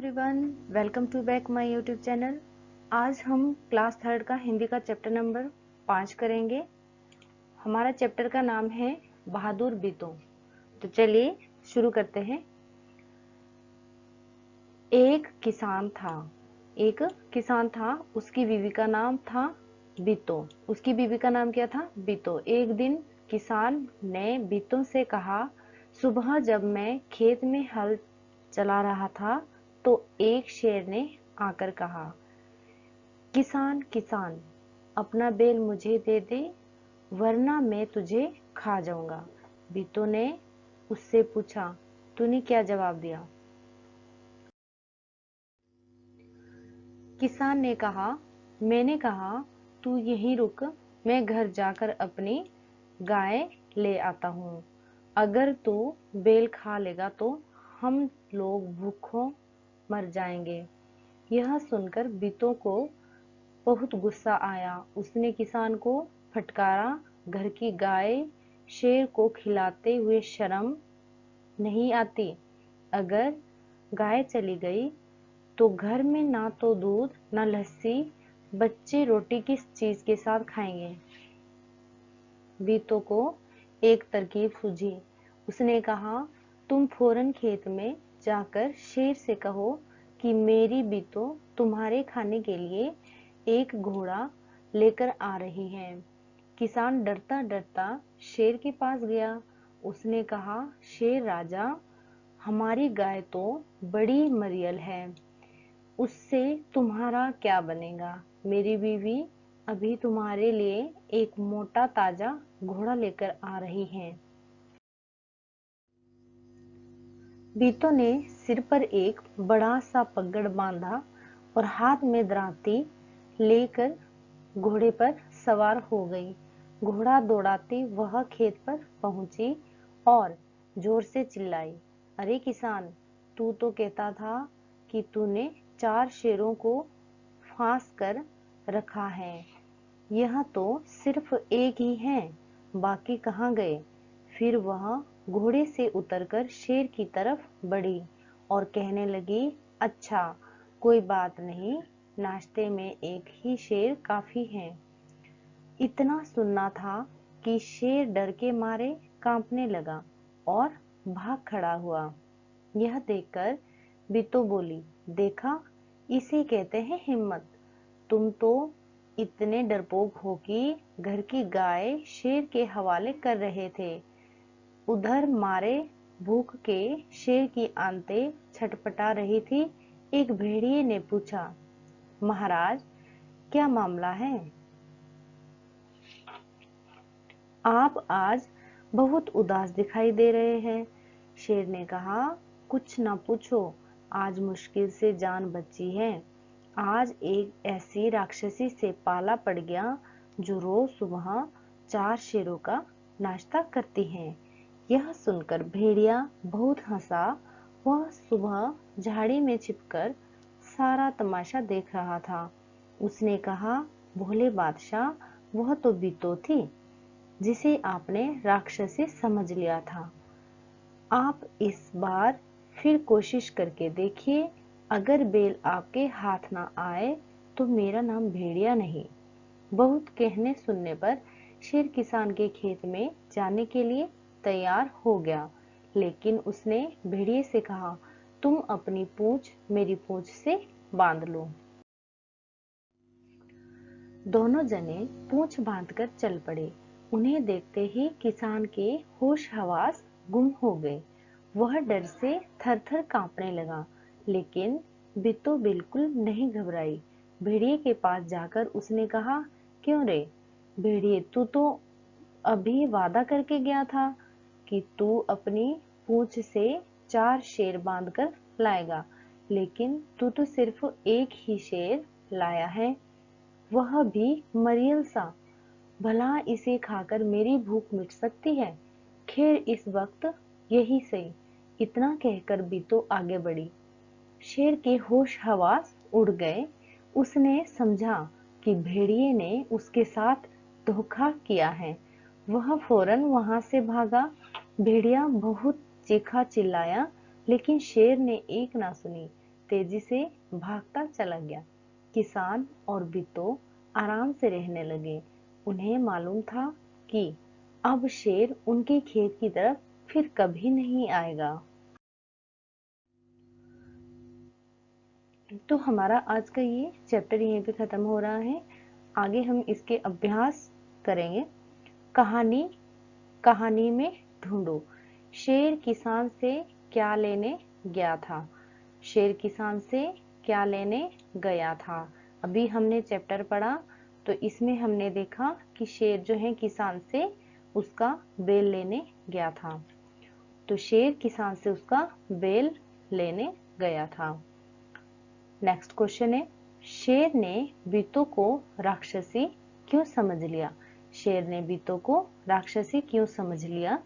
Everyone, welcome to back my YouTube channel. आज हम class 3 का हिंदी का चैप्टर नंबर 5 करेंगे। हमारा चैप्टर का नाम है बहादुर बीतों। तो चलिए शुरू करते हैं। एक किसान था, उसकी बीवी का नाम था बीतों। उसकी बीवी का नाम क्या था? बीतों। एक दिन किसान ने बीतों से कहा, सुबह जब मैं खेत में हल चला रहा था तो एक शेर ने आकर कहा, किसान किसान, अपना बैल मुझे दे दे, वरना मैं तुझे खा जाऊंगा। बीतों ने उससे पूछा, तूने क्या जवाब दिया? किसान ने कहा, मैंने कहा तू यहीं रुक, मैं घर जाकर अपनी गाय ले आता हूँ। अगर तू बैल खा लेगा तो हम लोग भूखों मर जाएंगे। यह सुनकर बीतों को बहुत गुस्सा आया। उसने किसान को फटकारा, घर की गाय शेर को खिलाते हुए शर्म नहीं आती? अगर गाय चली गई तो घर में ना तो दूध ना लस्सी, बच्चे रोटी किस चीज के साथ खाएंगे? बीतों को एक तरकीब सूझी। उसने कहा, तुम फौरन खेत में जाकर शेर से कहो कि मेरी बीतों तुम्हारे खाने के लिए एक घोड़ा लेकर आ रही है। किसान डरता डरता शेर के पास गया। उसने कहा, शेर राजा, हमारी गाय तो बड़ी मरियल है, उससे तुम्हारा क्या बनेगा? मेरी बीवी अभी तुम्हारे लिए एक मोटा ताजा घोड़ा लेकर आ रही है। बीतों ने सिर पर एक बड़ा सा पगड़ बांधा और हाथ में दराती लेकर घोड़े पर सवार हो गई। घोड़ा दौड़ाती वह खेत पर पहुंची और जोर से चिल्लाई, अरे किसान, तू तो कहता था कि तूने 4 शेरों को फांस कर रखा है, यह तो सिर्फ एक ही है, बाकी कहाँ गए? फिर वह घोड़े से उतरकर शेर की तरफ बढ़ी और कहने लगी, अच्छा, कोई बात नहीं, नाश्ते में एक ही शेर काफी है। इतना सुनना था कि शेर डर के मारे कांपने लगा और भाग खड़ा हुआ। यह देखकर बीतों बोली, देखा, इसे कहते हैं हिम्मत। तुम तो इतने डरपोक हो कि घर की गाय शेर के हवाले कर रहे थे। उधर मारे भूख के शेर की आंतें छटपटा रही थी। एक भेड़िए ने पूछा, महाराज, क्या मामला है? आप आज बहुत उदास दिखाई दे रहे हैं। शेर ने कहा, कुछ न पूछो, आज मुश्किल से जान बची है। आज एक ऐसी राक्षसी से पाला पड़ गया जो रोज सुबह 4 शेरों का नाश्ता करती है। यह सुनकर भेड़िया बहुत हंसा। वह सुबह झाड़ी में छिपकर सारा तमाशा देख रहा था। उसने कहा, भोले बादशाह, वह तो बीतों थी जिसे आपने राक्षसी समझ लिया था। आप इस बार फिर कोशिश करके देखिए। अगर बेल आपके हाथ ना आए तो मेरा नाम भेड़िया नहीं। बहुत कहने सुनने पर शेर किसान के खेत में जाने के लिए तैयार हो गया, लेकिन उसने भेड़िए से कहा, तुम अपनी पूंछ मेरी पूंछ से बांध लो। दोनों जने पूंछ बांधकर चल पड़े। उन्हें देखते ही किसान के होश हवास गुम हो गए। वह डर से थर-थर कांपने लगा, लेकिन बीतों बिल्कुल नहीं घबराई। भेड़िए के पास जाकर उसने कहा, क्यों रे भेड़िए, तू तो अभी वादा करके गया था कि तू अपनी पूंछ से 4 शेर बांधकर लाएगा, लेकिन तू तो सिर्फ एक ही शेर लाया है, वह भी मरियल सा। भला इसे खाकर मेरी भूख मिट सकती है? खैर, इस वक्त यही सही। इतना कहकर बीतों आगे बढ़ी। शेर के होश हवास उड़ गए। उसने समझा कि भेड़िए ने उसके साथ धोखा किया है। वह फौरन वहां से भागा। भेड़िया बहुत चीखा चिल्लाया, लेकिन शेर ने एक ना सुनी। तेजी से भागता चला गया। किसान और बिट्टू आराम से रहने लगे। उन्हें मालूम था कि अब शेर उनके खेत की तरफ फिर कभी नहीं आएगा। तो हमारा आज का ये चैप्टर यहीं पे खत्म हो रहा है। आगे हम इसके अभ्यास करेंगे। कहानी में ढूंढो। शेर किसान से क्या लेने गया था। शेर किसान से क्या लेने गया था। अभी हमने चैप्टर पढ़ा तो इसमें हमने देखा कि शेर जो है किसान से उसका बेल लेने गया था। तो शेर किसान से उसका बेल लेने गया था। नेक्स्ट क्वेश्चन है, शेर ने बिट्टू को राक्षसी क्यों समझ लिया। शेर ने बिट्टू को राक्षसी क्यों समझ लिया।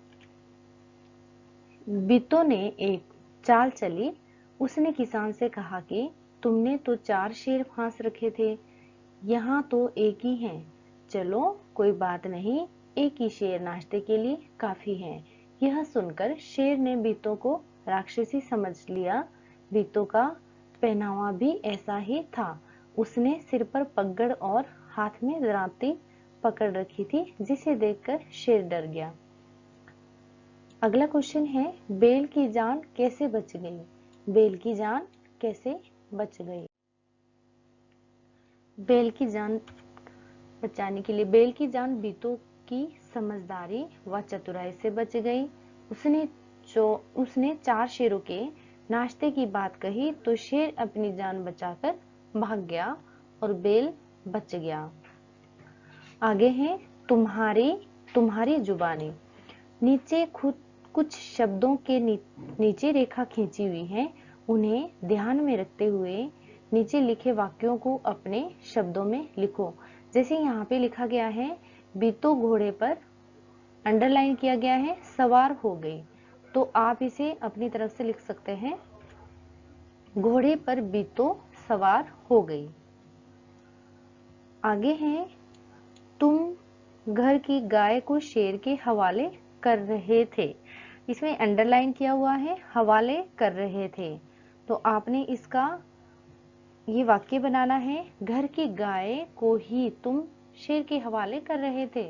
बिट्टू ने एक चाल चली। उसने किसान से कहा कि तुमने तो 4 शेर फांस रखे थे, यहाँ तो एक ही है। चलो कोई बात नहीं, एक ही शेर नाश्ते के लिए काफी है। यह सुनकर शेर ने बिट्टू को राक्षसी समझ लिया। बिट्टू का पहनावा भी ऐसा ही था। उसने सिर पर पगड़ और हाथ में दरांती पकड़ रखी थी, जिसे देखकर शेर डर गया। अगला क्वेश्चन है, बेल की जान कैसे बच गई। बेल की जान कैसे बच गई। बेल की जान बचाने के लिए बेल की जान बिट्टू की समझदारी व चतुराई से बच गई। उसने 4 शेरों के नाश्ते की बात कही तो शेर अपनी जान बचाकर भाग गया और बेल बच गया। आगे है तुम्हारी जुबानी। नीचे कुछ शब्दों के नीचे रेखा खींची हुई है। उन्हें ध्यान में रखते हुए नीचे लिखे वाक्यों को अपने शब्दों में लिखो। जैसे यहाँ पे लिखा गया है, बिट्टू घोड़े पर अंडरलाइन किया गया है सवार हो गई, तो आप इसे अपनी तरफ से लिख सकते हैं, घोड़े पर बिट्टू सवार हो गई। आगे है, तुम घर की गाय को शेर के हवाले कर रहे थे। इसमें अंडरलाइन किया हुआ है हवाले कर रहे थे, तो आपने इसका ये वाक्य बनाना है, घर की गाय को ही तुम शेर के हवाले कर रहे थे।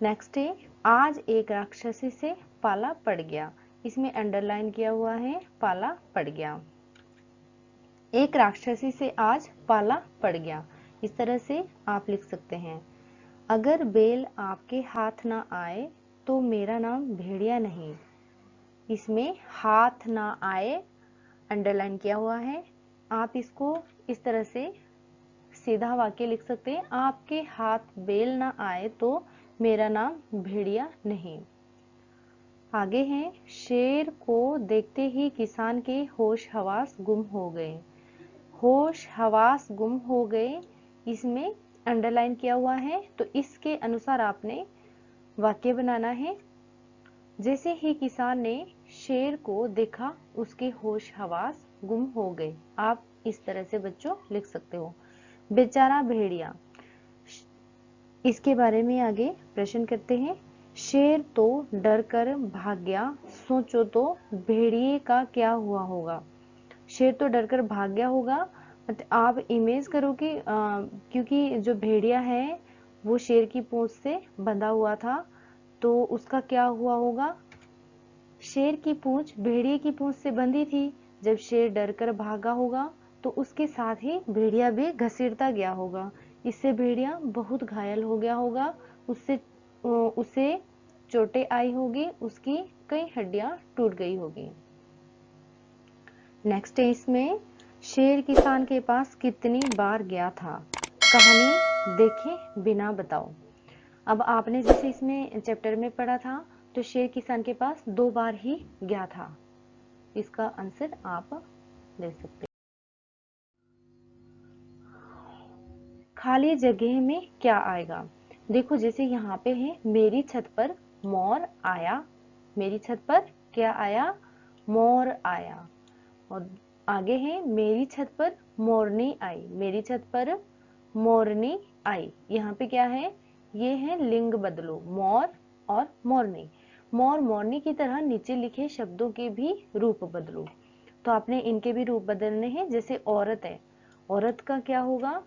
नेक्स्ट है, आज एक राक्षसी से पाला पड़ गया। इसमें अंडरलाइन किया हुआ है पाला पड़ गया। एक राक्षसी से आज पाला पड़ गया, इस तरह से आप लिख सकते हैं। अगर बेल आपके हाथ ना आए तो मेरा नाम भेड़िया नहीं। इसमें हाथ ना आए अंडरलाइन किया हुआ है। आप इसको इस तरह से सीधा वाक्य लिख सकते हैं, आपके हाथ बेल ना आए तो मेरा नाम भेड़िया नहीं। आगे है, शेर को देखते ही किसान के होश हवास गुम हो गए। होश हवास गुम हो गए, इसमें अंडरलाइन किया हुआ है, तो इसके अनुसार आपने वाक्य बनाना है। जैसे ही किसान ने शेर को देखा उसके होश हवास गुम हो गए। आप इस तरह से बच्चों लिख सकते हो। बेचारा भेड़िया, इसके बारे में आगे प्रश्न करते हैं। शेर तो डर कर भाग गया, सोचो तो भेड़िए का क्या हुआ होगा। शेर तो डर कर भाग गया होगा, आप इमेज करो कि क्योंकि जो भेड़िया है वो शेर की पूंछ से बंधा हुआ था, तो उसका क्या हुआ होगा। शेर की पूंछ भेड़िए की पूंछ से बंधी थी। जब शेर डर कर भागा होगा तो उसके साथ ही भेड़िया भी घसीटता गया होगा। इससे भेड़िया बहुत घायल हो गया होगा, उसे चोटें आई होगी, उसकी कई हड्डियां टूट गई होगी। नेक्स्ट है, इसमें शेर किसान के पास कितनी बार गया था। कहानी देखे बिना बताओ। अब आपने जैसे इसमें चैप्टर में पढ़ा था, तो शेर किसान के पास 2 बार ही गया था। इसका आंसर आप दे सकते हैं। खाली जगह में क्या आएगा। देखो जैसे यहाँ पे है, मेरी छत पर मोर आया। मेरी छत पर क्या आया, मोर आया। और आगे है, मेरी छत पर मोरनी आई। मेरी छत पर मोरनी आई। यहाँ पे क्या है, ये है लिंग बदलो, मोर और मोरनी। मोर मोरनी की तरह नीचे लिखे शब्दों के भी रूप बदलो। तो आपने इनके भी रूप बदलने हैं। जैसे औरत है, औरत का क्या होगा,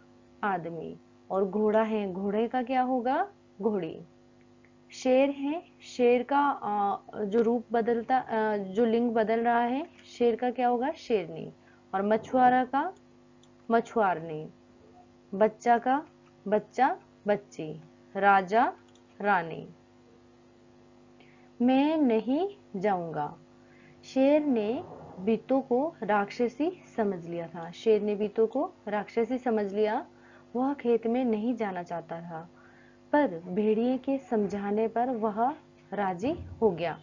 आदमी, और घोड़ा है, घोड़े का क्या होगा, घोड़ी। शेर है, शेर का जो रूप बदलता, जो लिंग बदल रहा है, शेर का क्या होगा, शेरनी। और मछुआरा का मछुआरनी। बच्चा का बच्चा, बच्ची। राजा, रानी। मैं नहीं जाऊंगा। शेर ने बीतों को राक्षसी समझ लिया था। शेर ने बीतों को राक्षसी समझ लिया। वह खेत में नहीं जाना चाहता था, पर भेड़िए के समझाने पर वह राजी हो गया।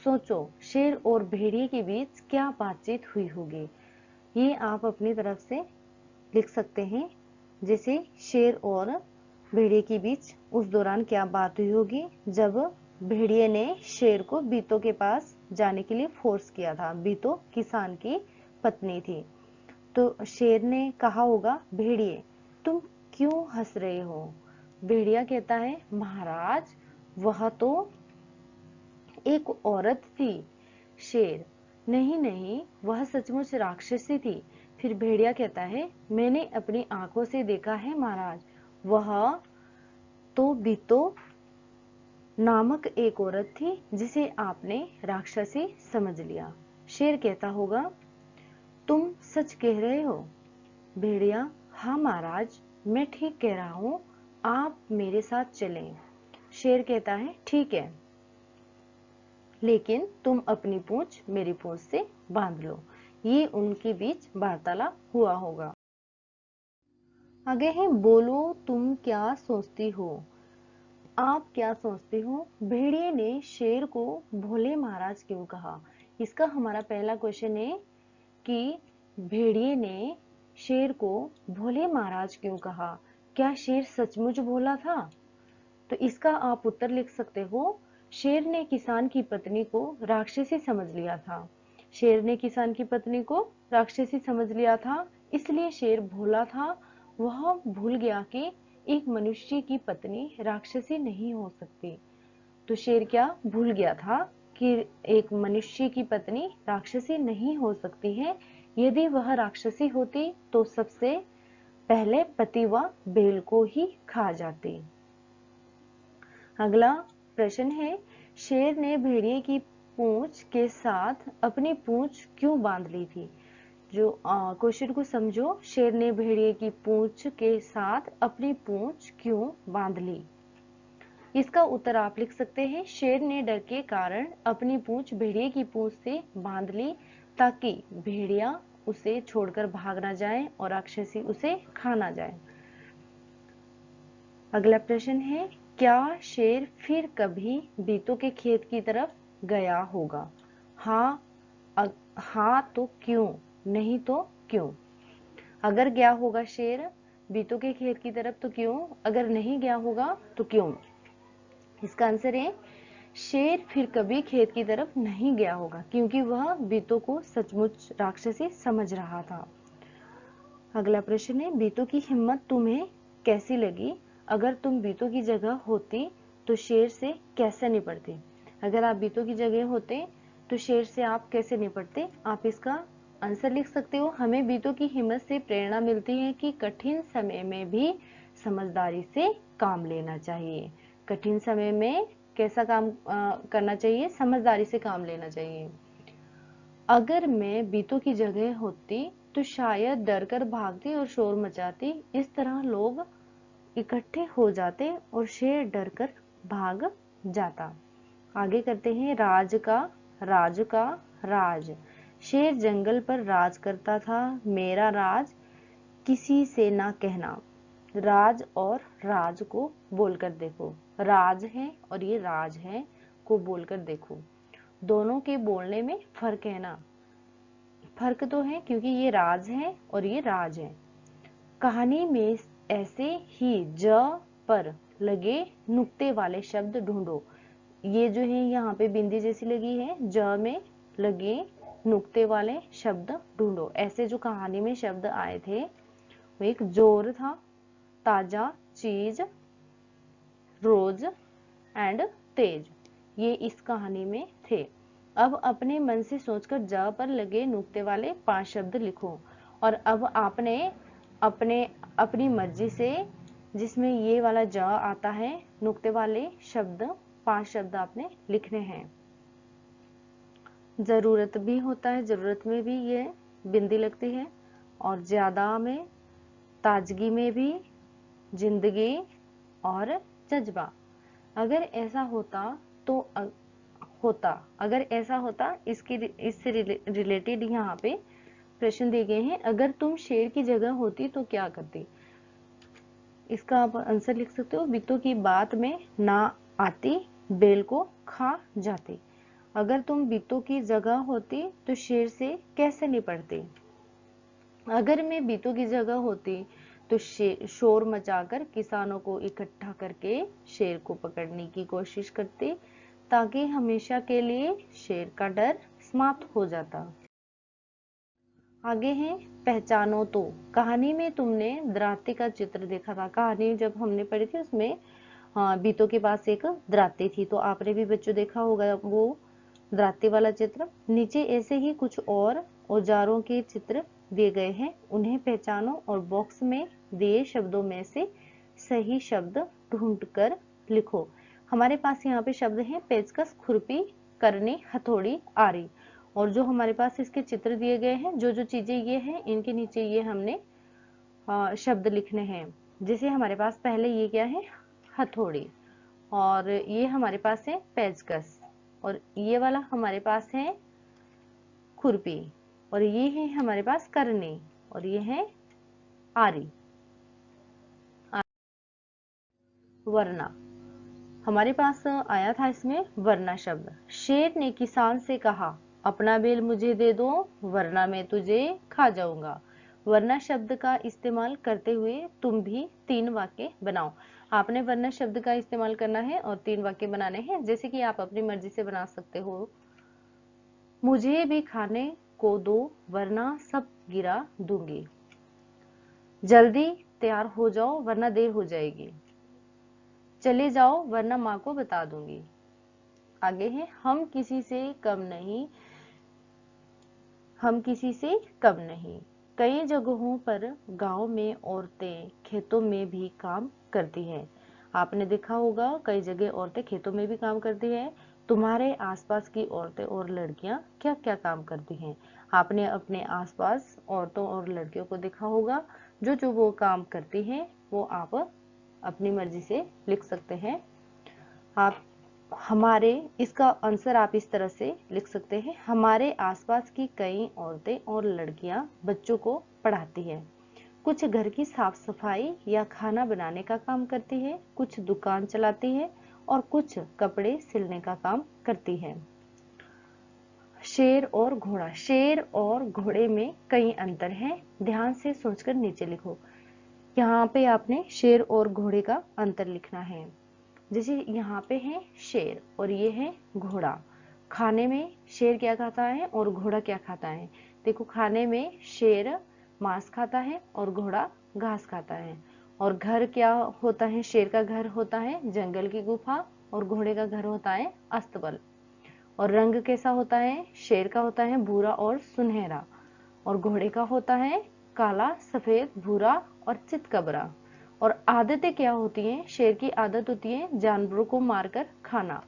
सोचो, शेर और भेड़िए के बीच क्या बातचीत हुई होगी। ये आप अपनी तरफ से लिख सकते हैं। जैसे शेर और भेड़िए के बीच उस दौरान क्या बात हुई होगी जब भेड़िए ने शेर को बीतों के पास जाने के लिए फोर्स किया था। बीतों किसान की पत्नी थी। तो शेर ने कहा होगा, भेड़िए तुम क्यों हंस रहे हो। भेड़िया कहता है, महाराज वह तो एक औरत थी। शेर, नहीं नहीं, वह सचमुच राक्षसी थी। फिर भेड़िया कहता है, मैंने अपनी आंखों से देखा है महाराज, वह तो बीतो नामक एक औरत थी जिसे आपने राक्षसी समझ लिया। शेर कहता होगा, तुम सच कह रहे हो। भेड़िया, हाँ महाराज, मैं ठीक कह रहा हूँ, आप मेरे साथ चलें। शेर कहता है, ठीक है, लेकिन तुम अपनी पूंछ मेरी पूंछ से बांध लो। ये उनके बीच वार्तालाप हुआ होगा। आगे है, बोलो तुम क्या सोचती हो। आप क्या सोचते हो। भेड़िए ने शेर को भोले महाराज क्यों कहा। इसका हमारा पहला क्वेश्चन है कि भेड़िए ने शेर को भोले महाराज क्यों कहा। क्या शेर सचमुच भोला था। तो इसका आप उत्तर लिख सकते हो, शेर ने किसान की पत्नी को राक्षसी समझ लिया था। शेर ने किसान की पत्नी को राक्षसी समझ लिया था, इसलिए शेर भोला था। वह भूल गया कि एक मनुष्य की पत्नी राक्षसी नहीं हो सकती। तो शेर क्या भूल गया था कि एक मनुष्य की पत्नी राक्षसी नहीं हो सकती है। यदि वह राक्षसी होती तो सबसे पहले पति व बेल को ही खा जाती। अगला प्रश्न है, शेर ने भेड़िए की पूंछ के साथ अपनी पूंछ क्यों बांध ली थी। जो क्वेश्चन को समझो, शेर ने भेड़िए की पूंछ के साथ अपनी पूंछ क्यों बांध ली। इसका उत्तर आप लिख सकते हैं, शेर ने डर के कारण अपनी पूंछ भेड़िए की पूंछ से बांध ली ताकि भेड़िया उसे छोड़कर भाग ना जाए और राक्षसी उसे खा ना जाए। अगला प्रश्न है, क्या शेर फिर कभी बीतों के खेत की तरफ गया होगा। हाँ तो क्यों, नहीं तो क्यों। अगर गया होगा शेर बीतों के खेत की तरफ तो क्यों, अगर नहीं गया होगा तो क्यों। इसका आंसर है, शेर फिर कभी खेत की तरफ नहीं गया होगा क्योंकि वह बीतों को सचमुच राक्षसी समझ रहा था। अगला प्रश्न है, बीतों की हिम्मत तुम्हें कैसी लगी। अगर तुम बीतों की जगह होती तो शेर से कैसे निपटते। अगर आप बीतों की जगह होते तो शेर से आप कैसे निपटते। आप इसका आंसर लिख सकते हो, हमें बीतों की हिम्मत से प्रेरणा मिलती है कि कठिन समय में भी समझदारी से काम लेना चाहिए। कठिन समय में कैसा काम करना चाहिए, समझदारी से काम लेना चाहिए। अगर मैं बीतों की जगह होती तो शायद डर कर भागती और शोर मचाती। इस तरह लोग इकट्ठे हो जाते और शेर डर कर भाग जाता। आगे करते हैं, राज का राज। शेर जंगल पर राज करता था। मेरा राज किसी से ना कहना। राज और राज को बोलकर देखो। राज है और ये राज है को बोलकर देखो। दोनों के बोलने में फर्क है ना। फर्क तो है क्योंकि ये राज है और ये राज है। कहानी में ऐसे ही ज पर लगे नुक्ते वाले शब्द ढूंढो। ये जो है यहाँ पे बिंदी जैसी लगी है, ज में लगे नुक्ते वाले शब्द ढूंढो। ऐसे जो कहानी में शब्द आए थे वो एक जोर था, ताजा, चीज, रोज एंड तेज, ये इस कहानी में थे। अब अपने मन से सोचकर ज पर लगे नुक्ते वाले 5 शब्द लिखो। और अब आपने अपनी मर्जी से, जिसमें ये वाला ज आता है, नुक्ते वाले शब्द 5 शब्द आपने लिखने हैं। जरूरत भी होता है, जरूरत में भी ये बिंदी लगती है, और ज्यादा में, ताजगी में भी, जिंदगी और जज्बा। अगर ऐसा होता तो अगर ऐसा होता, इससे रिलेटेड यहाँ पे प्रश्न दिए गए हैं। अगर तुम शेर की जगह होती तो क्या करती? इसका आप आंसर लिख सकते हो। बित्तों की बात में ना आती, बेल को खा जाती। अगर तुम बित्तों की जगह होती तो शेर से कैसे निपटती? अगर मैं बित्तों की जगह होती तो शोर मचाकर किसानों को इकट्ठा करके शेर को पकड़ने की कोशिश करती, ताकि हमेशा के लिए शेर का डर समाप्त हो जाता। आगे है पहचानो तो। कहानी में तुमने दराती का चित्र देखा था। कहानी जब हमने पढ़ी थी उसमें बीतों के पास एक दराती थी, तो आपने भी बच्चों देखा होगा वो दराती वाला चित्र। नीचे ऐसे ही कुछ और औजारों के चित्र दिए गए हैं, उन्हें पहचानो और बॉक्स में दिए शब्दों में से सही शब्द ढूंढकर लिखो। हमारे पास यहाँ पे शब्द हैं पेचकस, खुरपी, करनी, हथौड़ी, आरी। और जो हमारे पास इसके चित्र दिए गए हैं, जो जो चीजें ये हैं, इनके नीचे ये हमने शब्द लिखने हैं। जैसे हमारे पास पहले ये क्या है, हथौड़ी, और ये हमारे पास है पेचकस, और ये वाला हमारे पास है खुरपी, और ये है हमारे पास करनी, और ये है आरी। वरना हमारे पास आया था इसमें वरना शब्द। शेर ने किसान से कहा, अपना बेल मुझे दे दो वरना मैं तुझे खा जाऊंगा। वरना शब्द का इस्तेमाल करते हुए तुम भी 3 वाक्य बनाओ। आपने वरना शब्द का इस्तेमाल करना है और 3 वाक्य बनाने हैं, जैसे कि आप अपनी मर्जी से बना सकते हो। मुझे भी खाने को दो वरना सब गिरा दूंगी। जल्दी तैयार हो जाओ वरना देर हो जाएगी। चले जाओ वरना माँ को बता दूंगी। आगे है हम किसी से कम नहीं, हम किसी से कम नहीं। कई जगहों पर गांव में औरतें खेतों में भी काम करती हैं। आपने देखा होगा कई जगह औरतें खेतों में भी काम करती हैं। तुम्हारे आसपास की औरतें और लड़कियां क्या क्या काम करती हैं? आपने अपने आसपास औरतों और लड़कियों को देखा होगा। जो जो वो काम करती हैं वो आप अपनी मर्जी से लिख सकते हैं। आप हमारे इसका आंसर आप इस तरह से लिख सकते हैं, हमारे आसपास की कई औरतें और लड़कियां बच्चों को पढ़ाती हैं। कुछ घर की साफ सफाई या खाना बनाने का काम करती है, कुछ दुकान चलाती है और कुछ कपड़े सिलने का काम करती है। शेर और घोड़ा। शेर और घोड़े में कई अंतर हैं, ध्यान से सोचकर नीचे लिखो। यहाँ पे आपने शेर और घोड़े का अंतर लिखना है। जैसे यहाँ पे है शेर और ये है घोड़ा। खाने में शेर क्या खाता है और घोड़ा क्या खाता है? देखो खाने में शेर मांस खाता है और घोड़ा घास खाता है। और घर क्या होता है? शेर का घर होता है जंगल की गुफा और घोड़े का घर होता है अस्तबल। और रंग कैसा होता है? शेर का होता है भूरा और सुनहरा, और घोड़े का होता है काला, सफेद, भूरा और चितकबरा। और आदतें क्या होती हैं? शेर की आदत होती है जानवरों को मारकर खाना,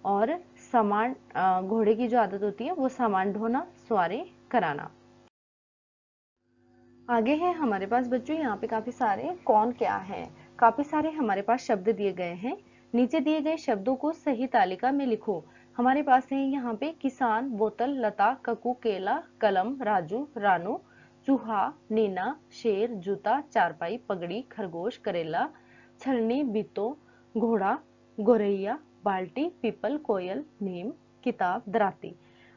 और सामान घोड़े की जो आदत होती है वो सामान ढोना, सवारी कराना। आगे है हमारे पास बच्चों यहाँ पे काफी सारे कौन क्या है, काफी सारे हमारे पास शब्द दिए गए हैं। नीचे दिए गए शब्दों को सही तालिका में लिखो। हमारे पास है यहाँ पे किसान, बोतल, लता, ककू, केला, कलम, राजू, रानू, चूहा, नीना, शेर, जूता, चारपाई, पगड़ी, खरगोश, करेला, छलनी, बितो, घोड़ा, गोरैया, बाल्टी, पीपल, कोयल, नीम, किताब, दराती।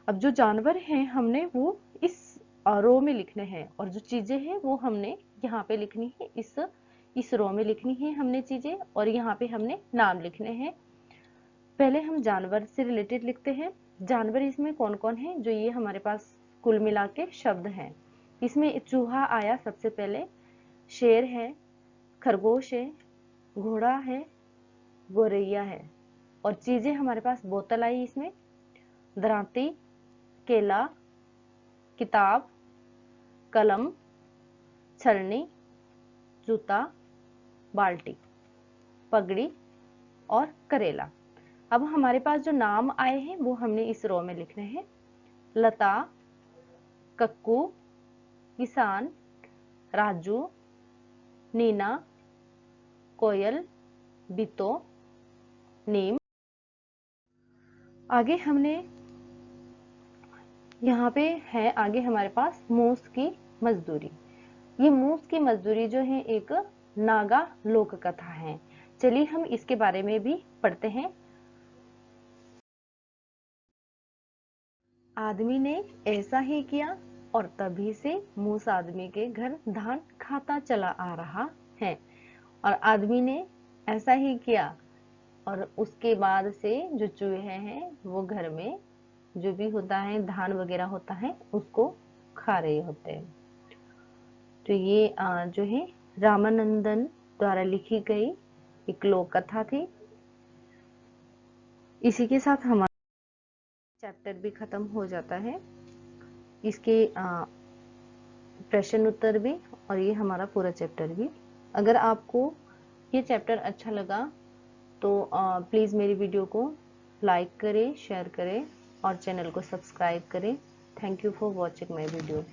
अब जो जानवर हैं हमने वो इस रो में लिखने हैं, और जो चीजें हैं वो हमने यहाँ पे लिखनी है, इस रो में लिखनी है हमने चीजें, और यहाँ पे हमने नाम लिखने हैं। पहले हम जानवर से रिलेटेड लिखते हैं। जानवर इसमें कौन कौन है? जो ये हमारे पास कुल मिला के शब्द हैं। इसमें चूहा आया सबसे पहले, शेर है, खरगोश है, घोड़ा है, गोरैया है, और चीजें हमारे पास बोतल आई इसमें, दरांती, केला, किताब, कलम, छलनी, जूता, बाल्टी, पगड़ी और करेला। अब हमारे पास जो नाम आए हैं वो हमने इस रो में लिखने हैं। लता, कक्कू, किसान, राजू, नीना, कोयल, बितो, नीम। आगे हमने यहाँ पे है आगे हमारे पास मूस की मजदूरी। ये मूस की मजदूरी जो है एक नागा लोक कथा है। चलिए हम इसके बारे में भी पढ़ते हैं। आदमी ने ऐसा ही किया और तभी से मूस आदमी के घर धान खाता चला आ रहा है। और आदमी ने ऐसा ही किया और उसके बाद से जो चूहे हैं वो घर में जो भी होता है धान वगैरह होता है उसको खा रहे होते हैं। तो ये जो है रामानंदन द्वारा लिखी गई एक लोक कथा थी। इसी के साथ हमारा चैप्टर भी खत्म हो जाता है, इसके प्रश्न उत्तर भी और ये हमारा पूरा चैप्टर भी। अगर आपको ये चैप्टर अच्छा लगा तो प्लीज़ मेरी वीडियो को लाइक करें, शेयर करें और चैनल को सब्सक्राइब करें। Thank you for watching my video.